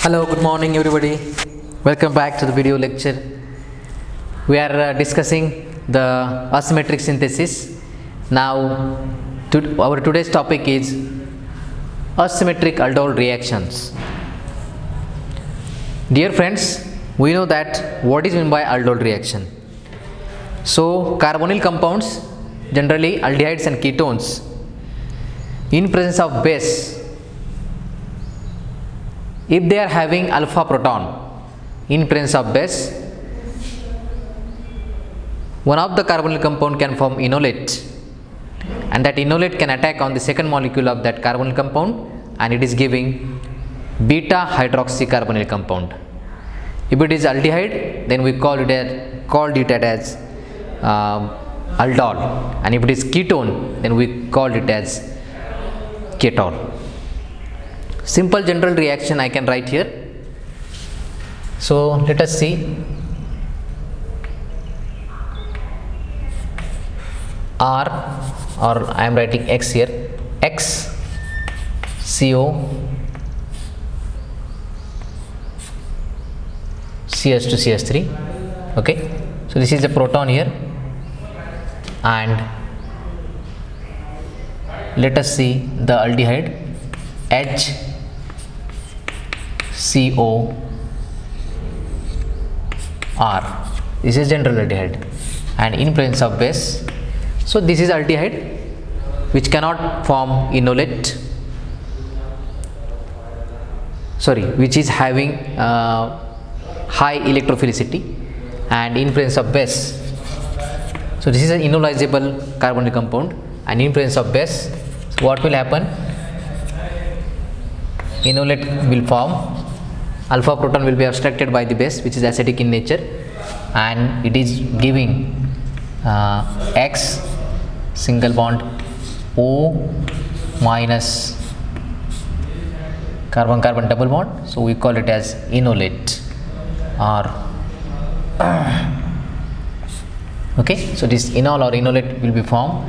Hello, good morning everybody. Welcome back to the video lecture. We are discussing the asymmetric synthesis. Now, our today's topic is asymmetric aldol reactions. Dear friends, we know that what is meant by aldol reaction. So, carbonyl compounds, generally aldehydes and ketones, in presence of base, if they are having alpha proton in presence of base, one of the carbonyl compound can form enolate, and that enolate can attack on the second molecule of that carbonyl compound, and it is giving beta hydroxy carbonyl compound. If it is aldehyde, then we called it as aldol, and if it is ketone, then we called it as ketol. Simple general reaction I can write here. So let us see. R, or I am writing X here, X CO CS to CS3. Okay, so this is the proton here, and let us see the aldehyde HCOR. This is general aldehyde, and in presence of base, so this is aldehyde which cannot form enolate, which is having high electrophilicity and in presence of base. So this is an enolizable carbonyl compound, and in presence of base, so what will happen? Enolate will form, alpha proton will be abstracted by the base, which is acidic in nature, and it is giving X single bond O minus carbon carbon double bond, so we call it as enolate. Or okay, so this enol or enolate will be formed,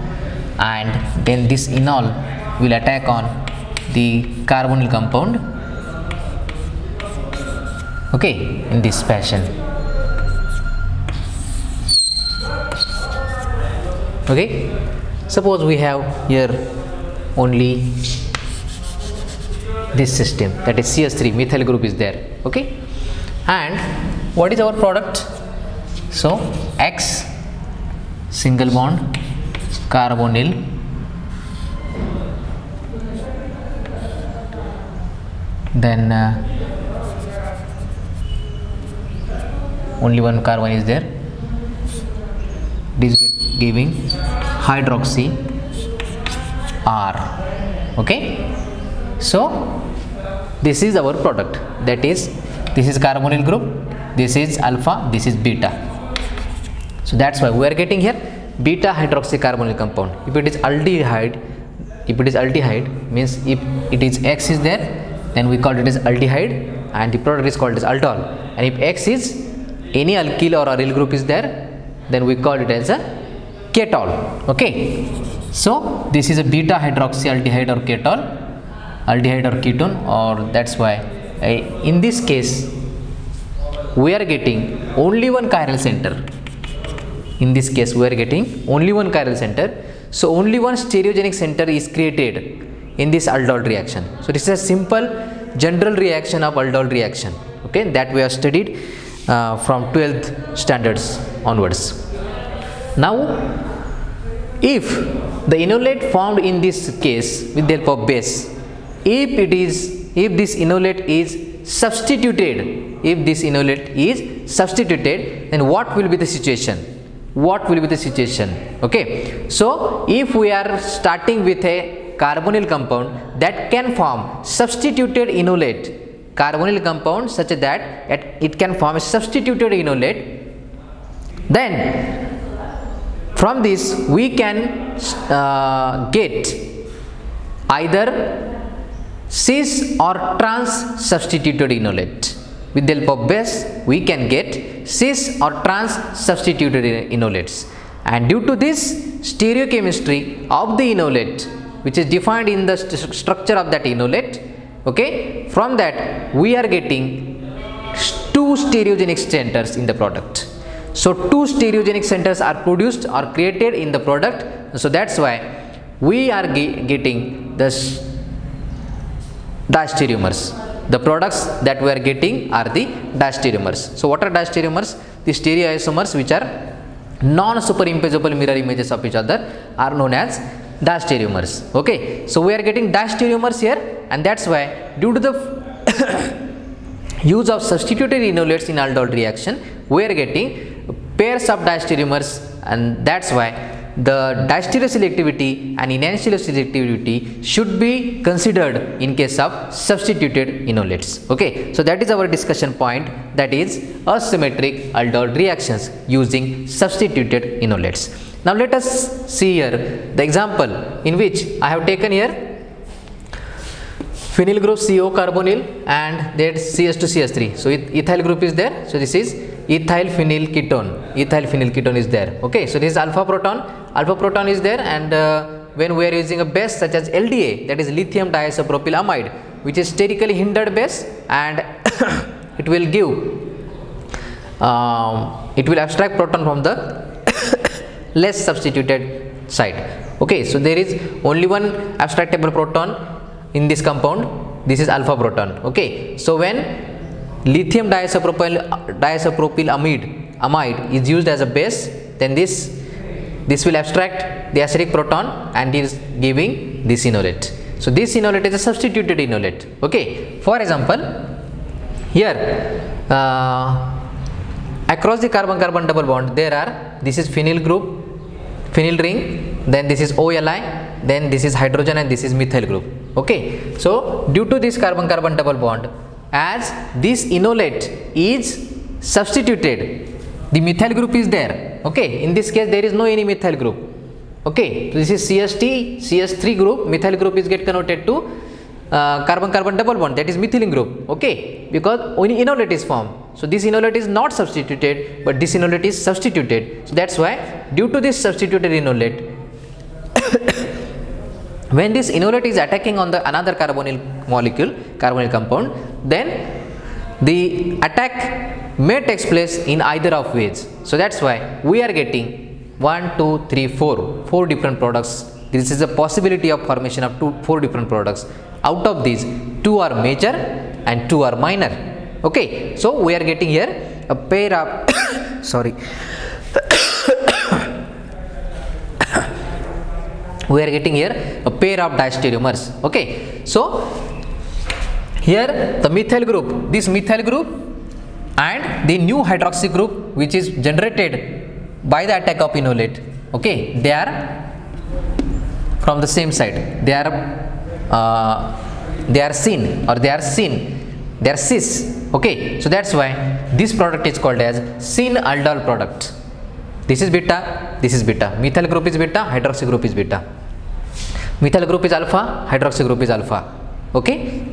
and then this enol will attack on the carbonyl compound, okay, in this fashion. Okay, suppose we have here only this system, that is CS3 methyl group is there, okay, and what is our product? So X single bond carbonyl then only one carbon is there, this giving hydroxy R. Okay, so this is our product, that is, this is carbonyl group, this is alpha, this is beta. So that's why we are getting here beta hydroxy carbonyl compound. If it is aldehyde, means if it is X is there, then we call it as aldehyde, and the product is called as aldol. And if X is any alkyl or aryl group is there, then we call it as a ketol. Okay, so this is a beta hydroxy aldehyde or ketol, aldehyde or ketone, or that's why in this case we are getting only one chiral center. In this case we are getting only one chiral center, so only one stereogenic center is created in this aldol reaction. So this is a simple general reaction of aldol reaction, okay, that we have studied from 12th standards onwards. Now, if the enolate formed in this case with the help of base, if this enolate is substituted, then what will be the situation? Okay, so if we are starting with a carbonyl compound that can form substituted enolate, carbonyl compound such that it can form a substituted enolate, then from this we can get either cis or trans substituted enolate. With the help of base we can get cis or trans substituted enolates, and due to this stereochemistry of the enolate, which is defined in the structure of that enolate, Okay, from that we are getting 2 stereogenic centers in the product. So 2 stereogenic centers are produced or created in the product. So that's why we are getting the diastereomers. The products that we are getting are the diastereomers. So what are diastereomers? The stereoisomers which are non-superimposable mirror images of each other are known as diastereomers. Okay, so we are getting diastereomers here, and that's why due to the use of substituted enolates in aldol reaction, we are getting pairs of diastereomers, and that's why the diastereoselectivity and enantioselectivity should be considered in case of substituted enolates. Okay, so that is our discussion point, that is asymmetric aldol reactions using substituted enolates. Now let us see here the example in which I have taken here phenyl group CO carbonyl and there CS2CS3. So ethyl group is there. So this is ethyl phenyl ketone. Ethyl phenyl ketone is there. Okay, so this is alpha proton. Alpha proton is there, and when we are using a base such as LDA, that is lithium diisopropylamide, which is sterically hindered base, and it will give it will abstract proton from the less substituted side. Okay, so there is only one abstractable proton in this compound. This is alpha proton. Okay, so when lithium diisopropylamide is used as a base, then this will abstract the acidic proton and is giving this enolate. So this enolate is a substituted enolate. Okay, for example, here across the carbon-carbon double bond there are, this is phenyl group, phenyl ring, then this is OLI, then this is hydrogen, and this is methyl group. Okay, so due to this carbon-carbon double bond, as this enolate is substituted, the methyl group is there. Okay, in this case there is no any methyl group. Okay, so this is CS3 group, methyl group is get converted to carbon-carbon double bond, that is methylene group. Okay, because only enolate is formed. So this enolate is not substituted, but this enolate is substituted. So that's why due to this substituted enolate, when this enolate is attacking on the another carbonyl molecule, carbonyl compound, then the attack may takes place in either of ways. So that's why we are getting 1, 2, 3, 4 different products. This is a possibility of formation of 4 different products. Out of these, 2 are major and 2 are minor. Okay, so we are getting here a pair of sorry we are getting here a pair of diastereomers. Okay, so here the methyl group, this methyl group and the new hydroxy group which is generated by the attack of enolate, okay, they are from the same side, they are syn or they are cis. Okay, so that's why this product is called as syn aldol product. This is beta, this is beta, methyl group is beta, hydroxy group is beta, methyl group is alpha, hydroxy group is alpha. Okay,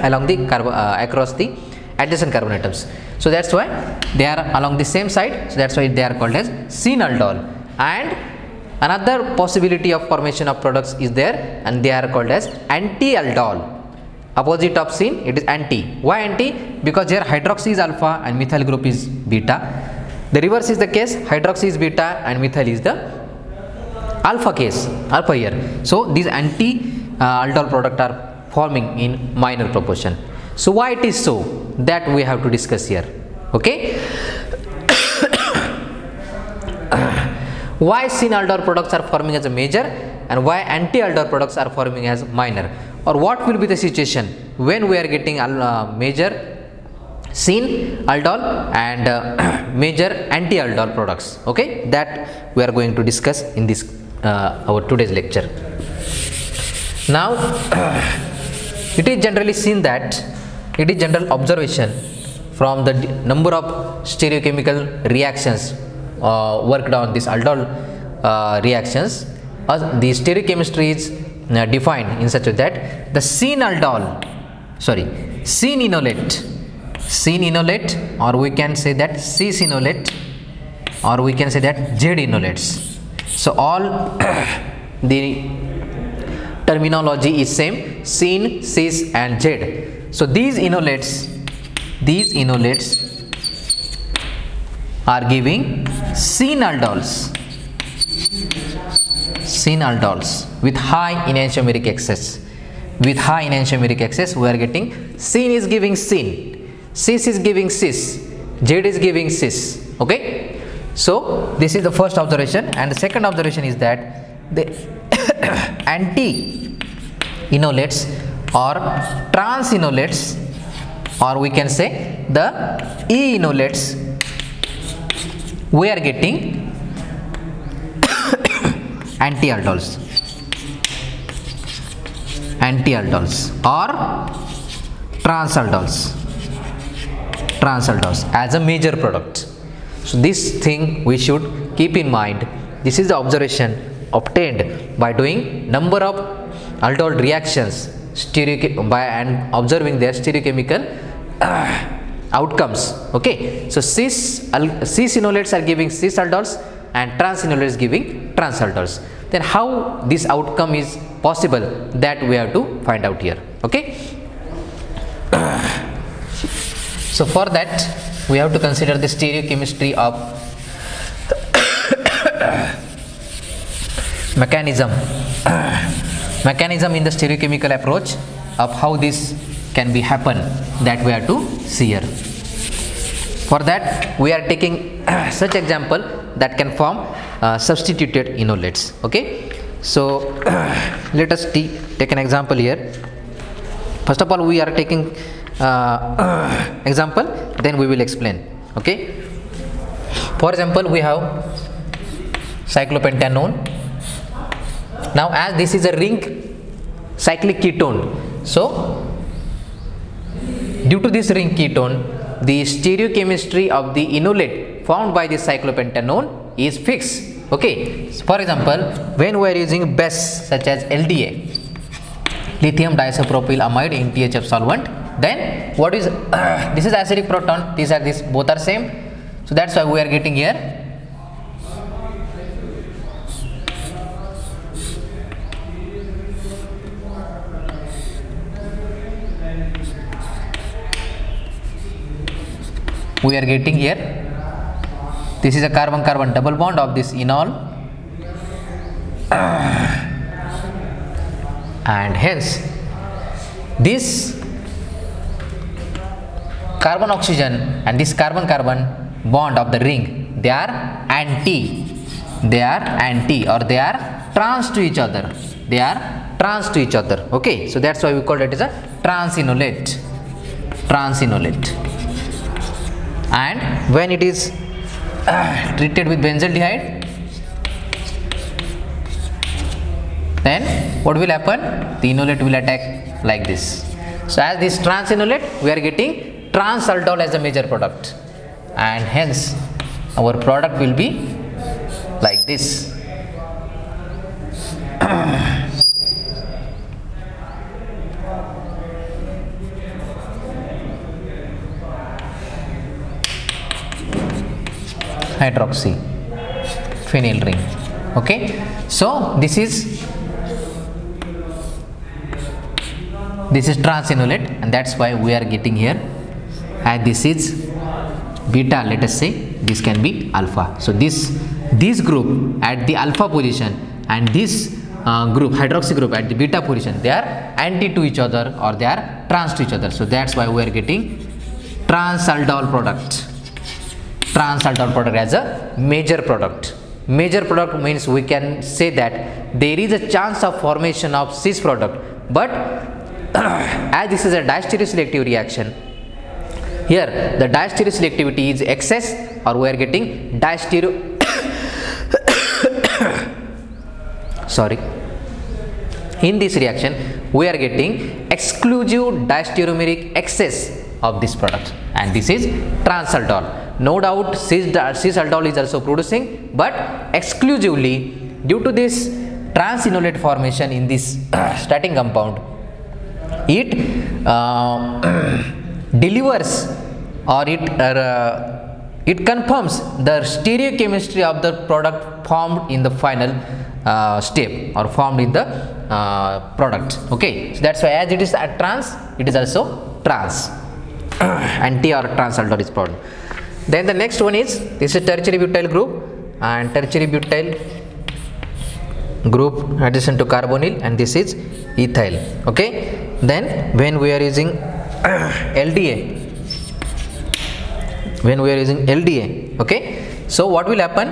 along the across the adjacent carbon atoms. So that's why they are along the same side, so that's why they are called as syn aldol. And another possibility of formation of products is there, and they are called as anti-aldol. Opposite of syn, it is anti. Why anti? Because here hydroxy is alpha and methyl group is beta. The reverse is the case, hydroxy is beta and methyl is the alpha case, alpha here. So these anti-aldol products are forming in minor proportion. So why it is so, that we have to discuss here. Okay. Why syn aldol products are forming as a major and why anti-aldol products are forming as minor, or what will be the situation when we are getting major syn aldol and major anti-aldol products. Okay, that we are going to discuss in this our today's lecture. Now it is generally seen that it is general observation from the number of stereochemical reactions worked on this aldol reactions. The stereochemistry is defined in such a way that the syn enolate, or we can say that cis enolate, or we can say that Z enolates. So all the terminology is same. syn, cis and Z. So these enolates are giving syn aldols with high enantiomeric excess. With high enantiomeric excess, we are getting syn is giving syn, cis is giving cis, Z is giving cis. Okay, so this is the first observation, and the second observation is that the anti-enolates or trans-enolates, or we can say the E-enolates, we are getting anti-aldols or trans-aldols as a major product. So this thing we should keep in mind. This is the observation obtained by doing number of aldol reactions and observing their stereochemical outcomes. Okay, so cis enolates are giving cis aldols and trans enolates giving trans aldols. Then how this outcome is possible, that we have to find out here. Okay, so for that we have to consider the stereochemistry of mechanism in the stereochemical approach of how this can be happen, that we have to see here. For that we are taking such example that can form substituted enolates. Okay, so let us take an example here. First of all, we are taking example, then we will explain. Okay, for example, we have cyclopentanone. Now as this is a ring cyclic ketone, so due to this ring ketone, the stereochemistry of the enolate formed by this cyclopentanone is fixed. Okay, so for example, when we are using base such as LDA, lithium diisopropyl amide in THF solvent, then what is this is acidic proton, these both are same, so that's why we are getting here this is a carbon-carbon double bond of this enol, and hence this carbon oxygen and this carbon-carbon bond of the ring, they are anti or they are trans to each other. Okay, so that's why we call it as a trans-enolate. And when it is treated with benzaldehyde, then what will happen? The enolate will attack like this. So as this trans enolate, we are getting trans aldol as a major product, and hence our product will be like this. Hydroxy phenyl ring. Okay, so this is trans enolate, and that's why we are getting here, and this is beta, let us say this can be alpha. So this group at the alpha position and this group, hydroxy group, at the beta position, they are anti to each other or they are trans to each other. So that's why we are getting trans aldol product as a major product. Major product means we can say that there is a chance of formation of cis product, but as this is a diastereoselective reaction, here the diastereoselectivity is excess, or we are getting diastereo sorry, in this reaction we are getting exclusive diastereomeric excess of this product, and this is trans aldol. No doubt cis aldol is also producing, but exclusively due to this trans enolate formation in this starting compound, it delivers or it confirms the stereochemistry of the product formed in the final step or formed in the product. Okay, so that's why as it is a trans, it is also trans anti or trans aldol is formed. Then the next one is, this is tertiary butyl group, and tertiary butyl group adjacent to carbonyl, and this is ethyl. Okay, then when we are using LDA, okay, so what will happen?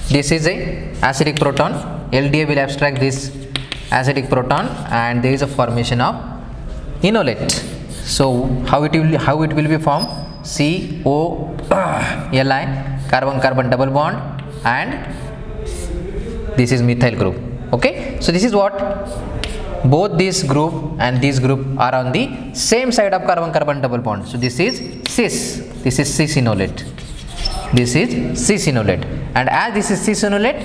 This is a acidic proton, LDA will abstract this acidic proton, and there is a formation of enolate. So how it will be formed? COLI, carbon carbon double bond, and this is methyl group. Okay, so this is what both this group and this group are on the same side of carbon carbon double bond. So this is cis, this is cis enolate, this is cis enolate, and as this is cis enolate,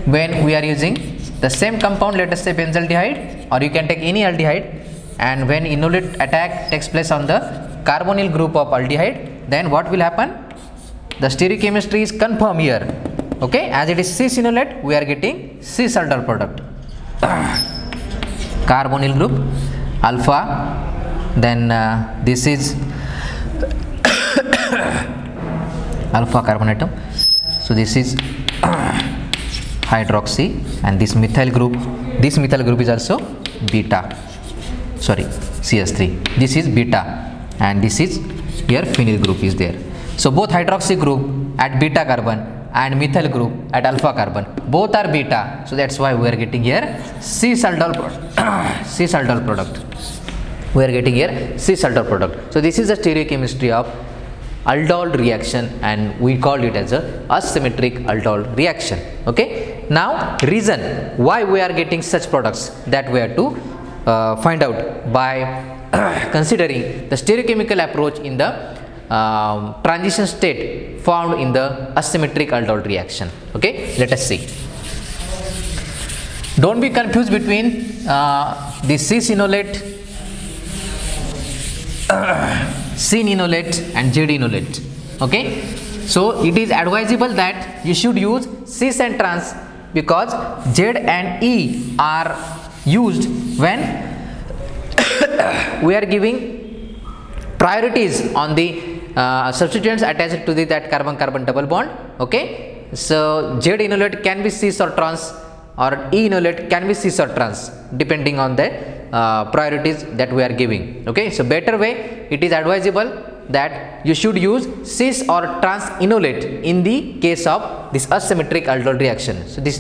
when we are using the same compound, let us say benzaldehyde, or you can take any aldehyde, and when enolate attack takes place on the carbonyl group of aldehyde, then what will happen? The stereochemistry is confirmed here. Okay, as it is cis enolate, we are getting cis aldol product. Carbonyl group alpha, then this is alpha carbon atom, so this is hydroxy, and this methyl group is also beta, sorry, CS3, this is beta, and this is here phenyl group is there. So both hydroxy group at beta carbon and methyl group at alpha carbon, both are beta, so that's why we are getting here cis aldol product. We are getting here cis aldol product. So this is the stereochemistry of aldol reaction, and we call it as a asymmetric aldol reaction. Okay, now reason why we are getting such products, that we have to find out by considering the stereochemical approach in the transition state found in the asymmetric aldol reaction. Okay, let us see. Don't be confused between the cis enolate, syn enolate and Z enolate. Okay, so it is advisable that you should use cis and trans, because Z and E are used when we are giving priorities on the substituents attached to that carbon carbon double bond. Okay, so Z enolate can be cis or trans, or E enolate can be cis or trans, depending on the priorities that we are giving. Okay, so better way, it is advisable that you should use cis or trans enolate in the case of this asymmetric aldol reaction. So this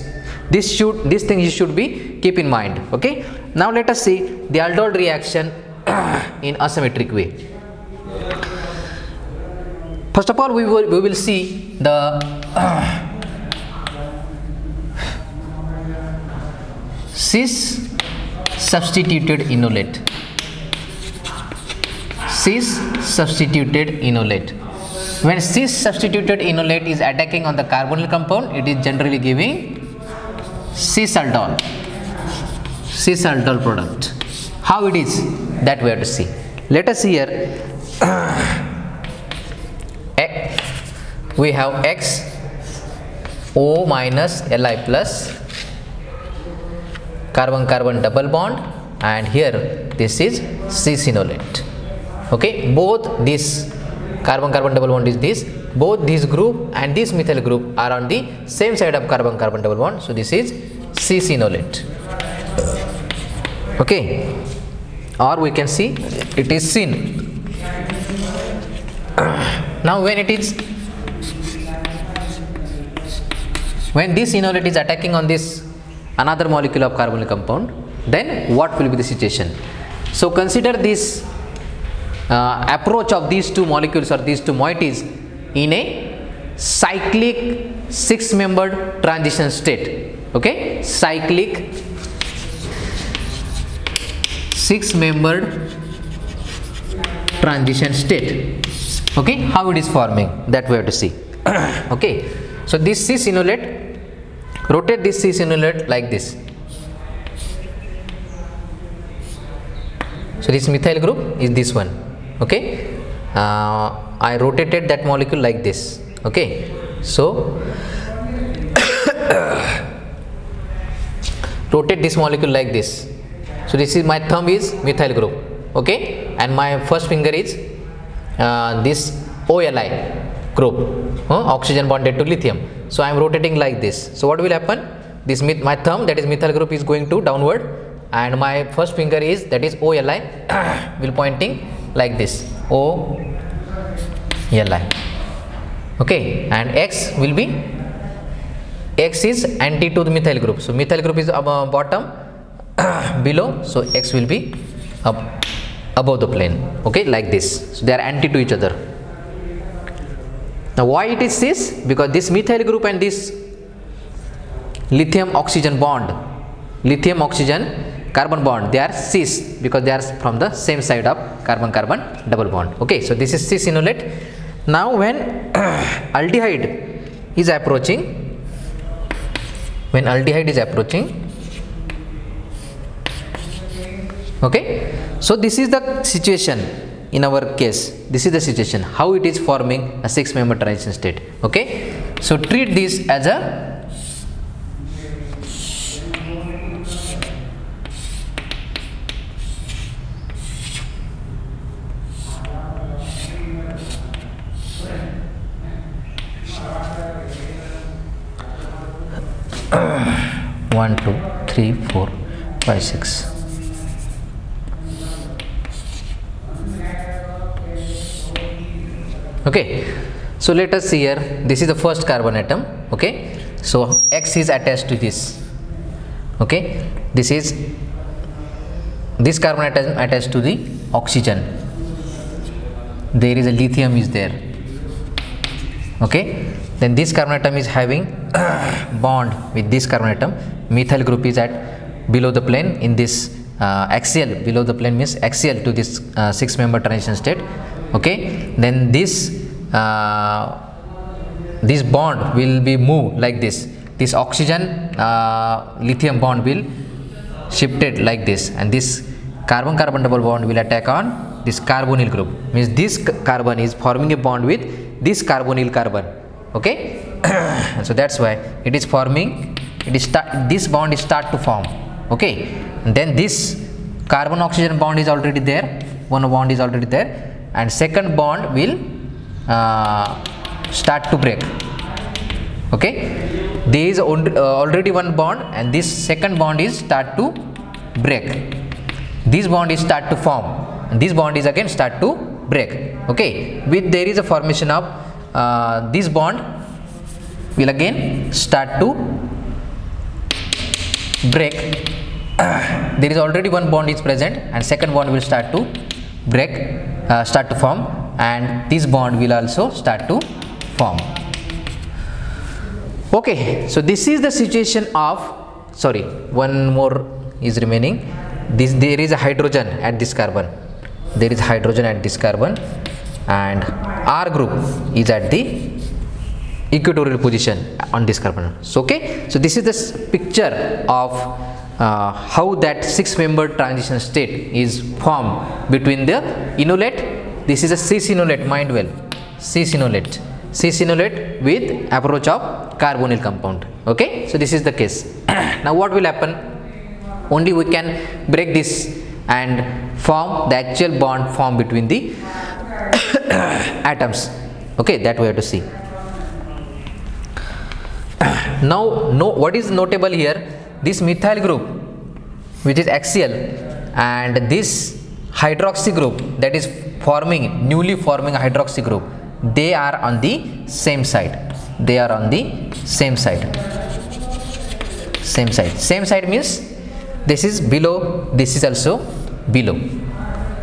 thing you should be keep in mind. Okay, now let us see the aldol reaction in asymmetric way. First of all, we will see the cis substituted enolate. Cis substituted enolate. When cis substituted enolate is attacking on the carbonyl compound, it is generally giving cis aldol product. How it is, that we have to see. Let us see here. We have X O minus Li plus carbon carbon double bond, and here this is cis enolate. Okay, both this carbon carbon double bond is this, both this group and this methyl group are on the same side of carbon carbon double bond, so this is cis enolate. Okay, or we can see it is syn. Now when this enolate is attacking on this another molecule of carbonyl compound, then what will be the situation? So consider this approach of these two molecules or these two moieties in a cyclic 6-membered transition state. Okay, cyclic 6-membered transition state. Okay, how it is forming, that we have to see. Okay, so this cis enolate, rotate this cis enolate like this. So this methyl group is this one. Okay, I rotated that molecule like this. Okay, so rotate this molecule like this. So this is my thumb is methyl group, okay, and my first finger is this OLI group, oxygen bonded to lithium. So I am rotating like this. So what will happen? This my thumb, that is methyl group, is going to downward, and my first finger is, that is OLI, will pointing like this, OLI, okay, and X will be, X is anti to the methyl group. So methyl group is bottom, below, so X will be up above the plane, okay, like this. So they are anti to each other. Now why it is cis? Because this methyl group and this lithium oxygen bond, lithium oxygen carbon bond, they are cis because they are from the same side of carbon carbon double bond, okay. So this is cis enolate. Now when aldehyde is approaching, when aldehyde is approaching, okay, so this is the situation in our case. This is the situation how it is forming a 6-member transition state, okay. So treat this as a one, two, three, 4, 5, 6. Okay, so let us see here. This is the first carbon atom, okay. So X is attached to this, okay. This is this carbon atom attached to the oxygen. There is a lithium is there, okay. Then this carbon atom is having bond with this carbon atom. Methyl group is at below the plane in this axial, below the plane means axial to this 6-member transition state, okay. Then this this bond will be moved like this. This oxygen lithium bond will shifted like this, and this carbon carbon double bond will attack on this carbonyl group, means this carbon is forming a bond with this carbonyl carbon, okay. So that's why it is forming, it is this bond is start to form, okay. And then this carbon oxygen bond is already there, one bond is already there, and second bond will start to break, okay. There is already one bond, and this second bond is start to break. This bond is start to form, and this bond is again start to break, okay. With there is a formation of this bond will again start to break. There is already one bond is present, and second bond will start to break, start to form, and this bond will also start to form, okay. So this is the situation of, sorry, one more is remaining. This, there is a hydrogen at this carbon, there is hydrogen at this carbon, and R group is at the equatorial position on this carbon. So okay, so this is the picture of how that 6-member transition state is formed between the enolate. This is a cis enolate, mind well, cis enolate, cis enolate with approach of carbonyl compound, okay. So this is the case. Now what will happen? Only we can break this and form the actual bond formed between the atoms, okay. That we have to see. Now what is notable here? This methyl group, which is axial, and this hydroxy group, that is forming, newly forming a hydroxy group, they are on the same side. They are on the same side. Same side. Same side means this is below, this is also below,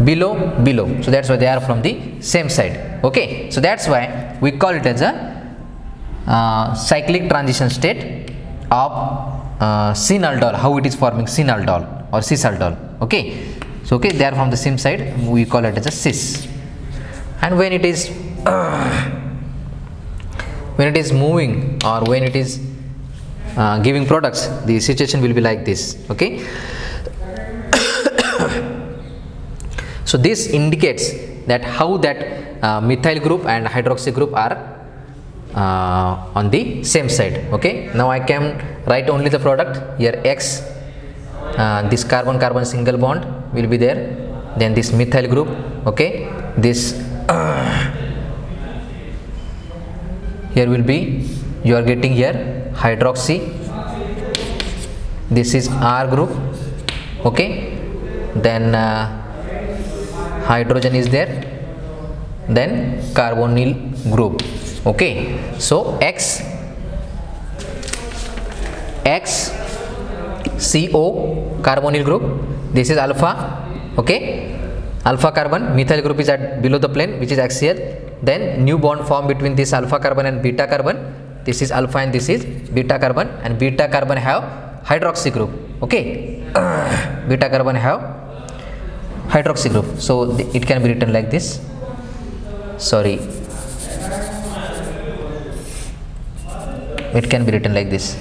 below, below. So that's why they are from the same side, okay. So that's why we call it as a cyclic transition state of syn-aldol. How it is forming syn-aldol or cis-aldol, okay. So okay, they are from the same side, we call it as a cis. And when it is moving, or when it is giving products, the situation will be like this, okay. So this indicates that how that methyl group and hydroxy group are on the same side, okay. Now I can write only the product here, X this carbon carbon single bond will be there, then this methyl group, okay, this here will be, you are getting here hydroxy, this is R group, okay, then hydrogen is there, then carbonyl group, okay. So X CO carbonyl group, this is alpha, okay, alpha carbon, methyl group is at below the plane which is axial, then new bond formed between this alpha carbon and beta carbon, this is alpha and this is beta carbon, and beta carbon have hydroxy group, okay. Beta carbon have hydroxy group, so it can be written like this, sorry, it can be written like this.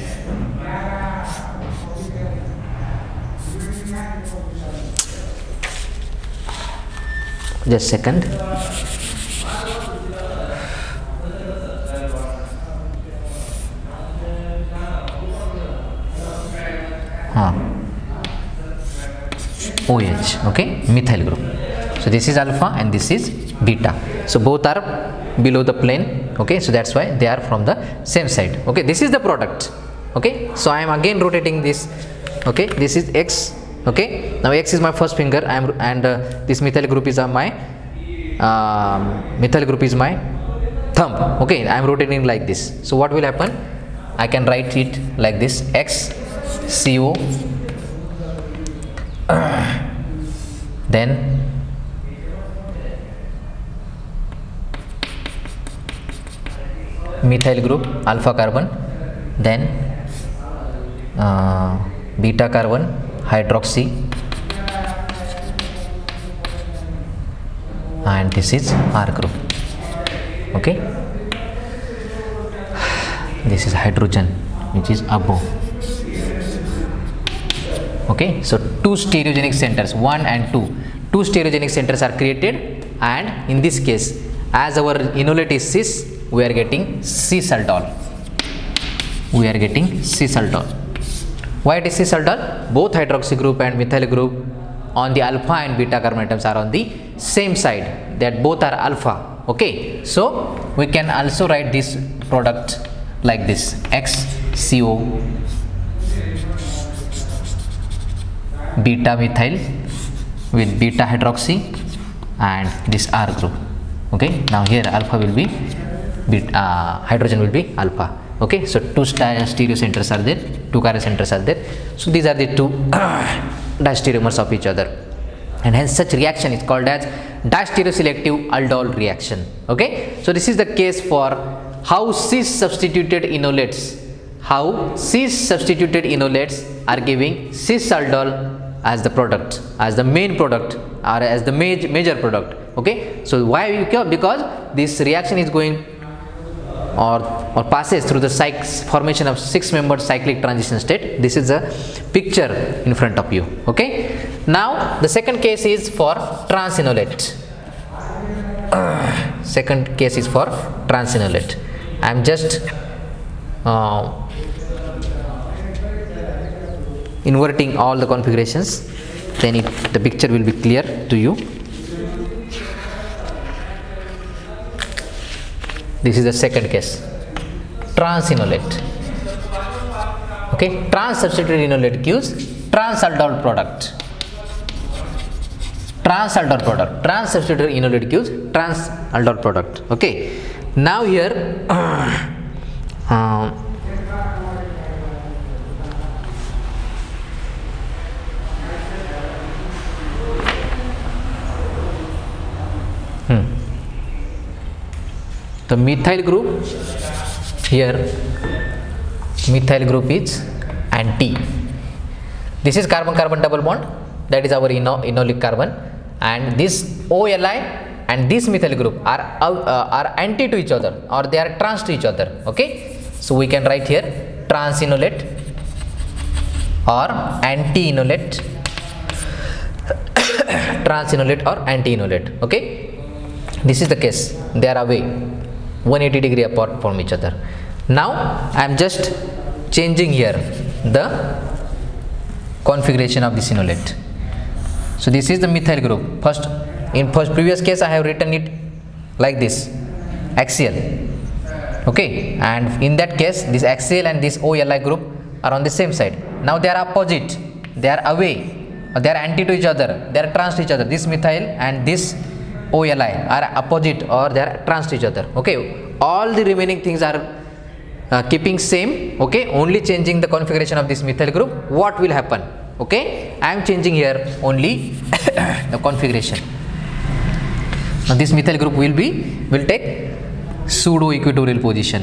Just second. OH, okay, methyl group. So this is alpha and this is beta. So both are below the plane, okay. So that's why they are from the same side, okay. This is the product, okay. So I am again rotating this, okay. This is X. Okay, now X is my first finger, this methyl group is my thumb, okay. I am rotating like this. So what will happen? I can write it like this: X CO, then methyl group alpha carbon, then beta carbon hydroxy, and this is R group, okay. This is hydrogen which is above, okay. So two stereogenic centers, 1 and 2, two stereogenic centers are created, and in this case, as our enolate is cis, we are getting cis aldol, Why it is cis aldol? Both hydroxy group and methyl group on the alpha and beta carbon atoms are on the same side, that both are alpha, okay. So we can also write this product like this: XCO beta methyl with beta hydroxy and this R group, okay. Now here alpha will be beta, hydrogen will be alpha, okay. So two stereo centers are there, two chiral centers are there. So these are the two diastereomers of each other, and hence such reaction is called as diastereoselective aldol reaction, okay. So this is the case for how cis substituted enolates are giving cis aldol as the product, as the main product, or as the major product, okay. So why? Because this reaction is going or passes through the formation of 6-membered cyclic transition state. This is a picture in front of you, okay. Now the second case is for transenolate. Second case is for transenolate. I am just inverting all the configurations, then the picture will be clear to you. This is the second case, transenolate, okay. Trans substituted enolate gives transaldol product. Trans substituted enolate gives transaldol product, okay. Now here the methyl group, here methyl group is anti. This is carbon carbon double bond, that is our enolic carbon, and this OLI and this methyl group are anti to each other, or they are trans to each other, okay. So we can write here transenolate or anti-enolate, transenolate or anti-enolate, okay. This is the case, they are away 180 degree apart from each other. Now I am just changing here the configuration of this enolate. So this is the methyl group. First, in previous case I have written it like this, axial. Okay, and in that case this axial and this OLI group are on the same side. Now they are opposite, they are away, they are anti to each other, they are trans to each other. This methyl and this OLI are opposite or they are trans to each other. Okay, all the remaining things are keeping same. Okay, only changing the configuration of this methyl group. What will happen? Okay, I am changing here only the configuration. Now this methyl group will take pseudo equatorial position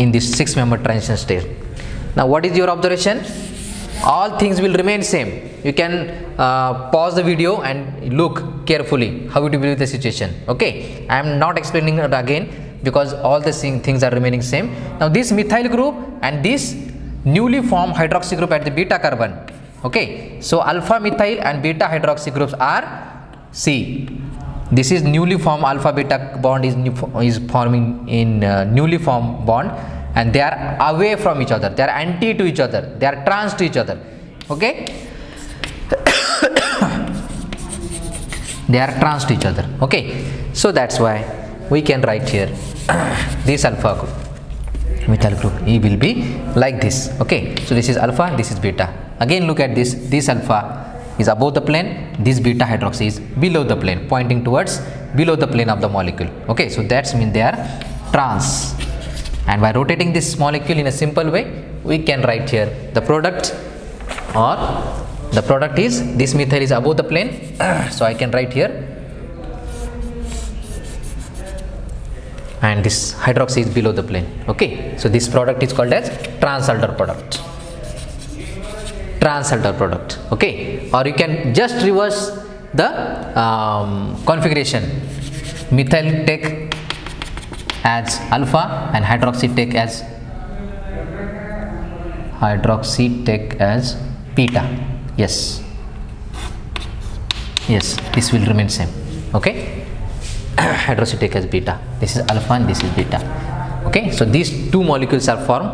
in this 6-member transition state. Now what is your observation? All things will remain same. You can pause the video and look carefully how it will be the situation. Okay, I am not explaining it again because all the things are remaining same. Now this methyl group and this newly formed hydroxy group at the beta carbon. Okay, so alpha methyl and beta hydroxy groups are C. This is newly formed alpha beta bond is forming in newly formed bond, and they are away from each other, they are anti to each other, they are trans to each other. Okay, they are trans to each other. Okay, so that's why we can write here this alpha group, methyl group E will be like this. Okay, so this is alpha, this is beta. Again look at this alpha is above the plane, this beta hydroxy is below the plane, pointing towards below the plane of the molecule. Okay, so that's mean they are trans, and by rotating this molecule in a simple way we can write here the product, or the product is this methyl is above the plane so I can write here, and this hydroxy is below the plane. Okay, so this product is called as trans-alter product. Trans-alter product. Okay, or you can just reverse the configuration. Methyl take as alpha and hydroxy take as beta. Yes, this will remain same. Okay, hydroxy take as beta. This is alpha and this is beta. Okay, so these two molecules are formed,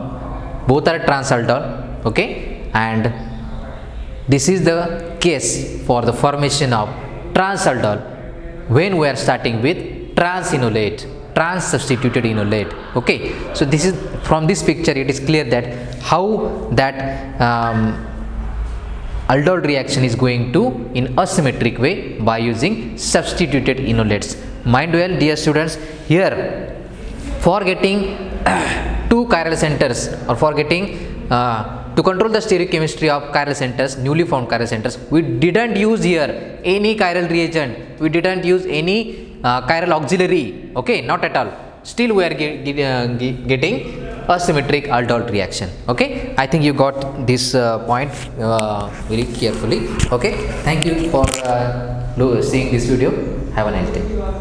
both are trans-aldol. Okay, and this is the case for the formation of trans-aldol when we are starting with trans-enolate, trans-substituted enolate. Okay, so this is from this picture it is clear that how that aldol reaction is going to in asymmetric way by using substituted enolates. Mind well, dear students, here for getting two chiral centers, or for getting to control the stereochemistry of chiral centers, newly formed chiral centers, we didn't use here any chiral reagent, we didn't use any chiral auxiliary. Okay, not at all. Still we are getting asymmetric aldol reaction. Okay, I think you got this point very carefully. Okay, thank you for seeing this video. Have a nice day.